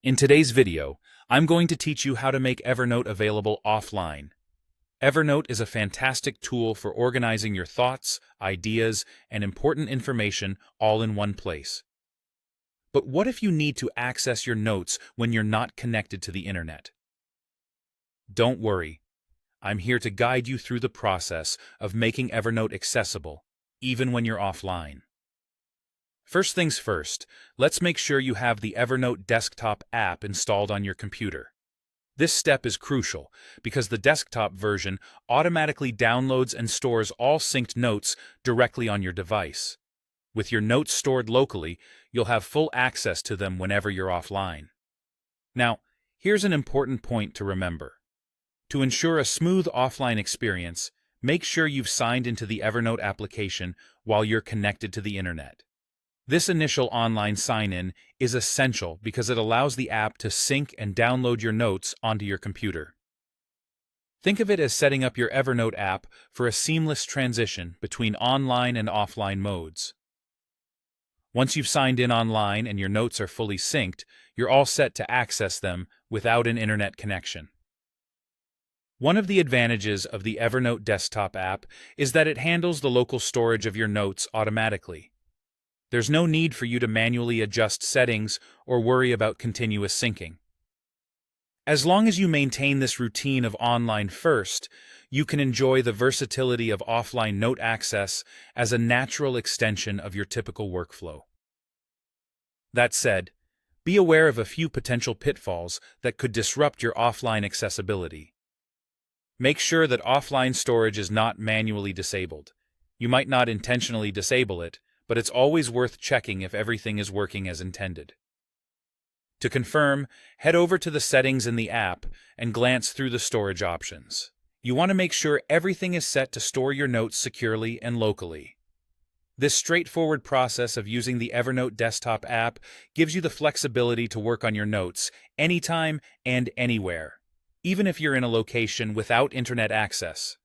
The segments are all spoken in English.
In today's video, I'm going to teach you how to make Evernote available offline. Evernote is a fantastic tool for organizing your thoughts, ideas, and important information all in one place. But what if you need to access your notes when you're not connected to the internet? Don't worry. I'm here to guide you through the process of making Evernote accessible, even when you're offline. First things first, let's make sure you have the Evernote desktop app installed on your computer. This step is crucial because the desktop version automatically downloads and stores all synced notes directly on your device. With your notes stored locally, you'll have full access to them whenever you're offline. Now, here's an important point to remember. To ensure a smooth offline experience, make sure you've signed into the Evernote application while you're connected to the internet. This initial online sign-in is essential because it allows the app to sync and download your notes onto your computer. Think of it as setting up your Evernote app for a seamless transition between online and offline modes. Once you've signed in online and your notes are fully synced, you're all set to access them without an internet connection. One of the advantages of the Evernote desktop app is that it handles the local storage of your notes automatically. There's no need for you to manually adjust settings or worry about continuous syncing. As long as you maintain this routine of online first, you can enjoy the versatility of offline note access as a natural extension of your typical workflow. That said, be aware of a few potential pitfalls that could disrupt your offline accessibility. Make sure that offline storage is not manually disabled. You might not intentionally disable it, but it's always worth checking if everything is working as intended. To confirm, head over to the settings in the app and glance through the storage options. You want to make sure everything is set to store your notes securely and locally. This straightforward process of using the Evernote desktop app gives you the flexibility to work on your notes anytime and anywhere, even if you're in a location without internet access.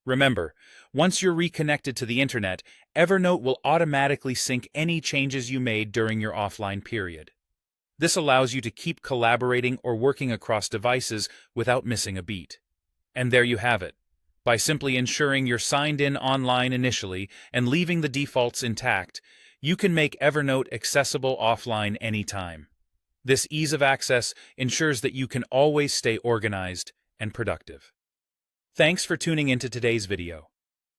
Remember, once you're reconnected to the internet, Evernote will automatically sync any changes you made during your offline period. This allows you to keep collaborating or working across devices without missing a beat. And there you have it. By simply ensuring you're signed in online initially and leaving the defaults intact, you can make Evernote accessible offline anytime. This ease of access ensures that you can always stay organized and productive. Thanks for tuning into today's video.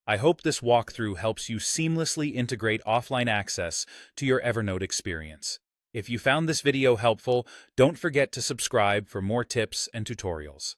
I hope this walkthrough helps you seamlessly integrate offline access to your Evernote experience. If you found this video helpful, don't forget to subscribe for more tips and tutorials.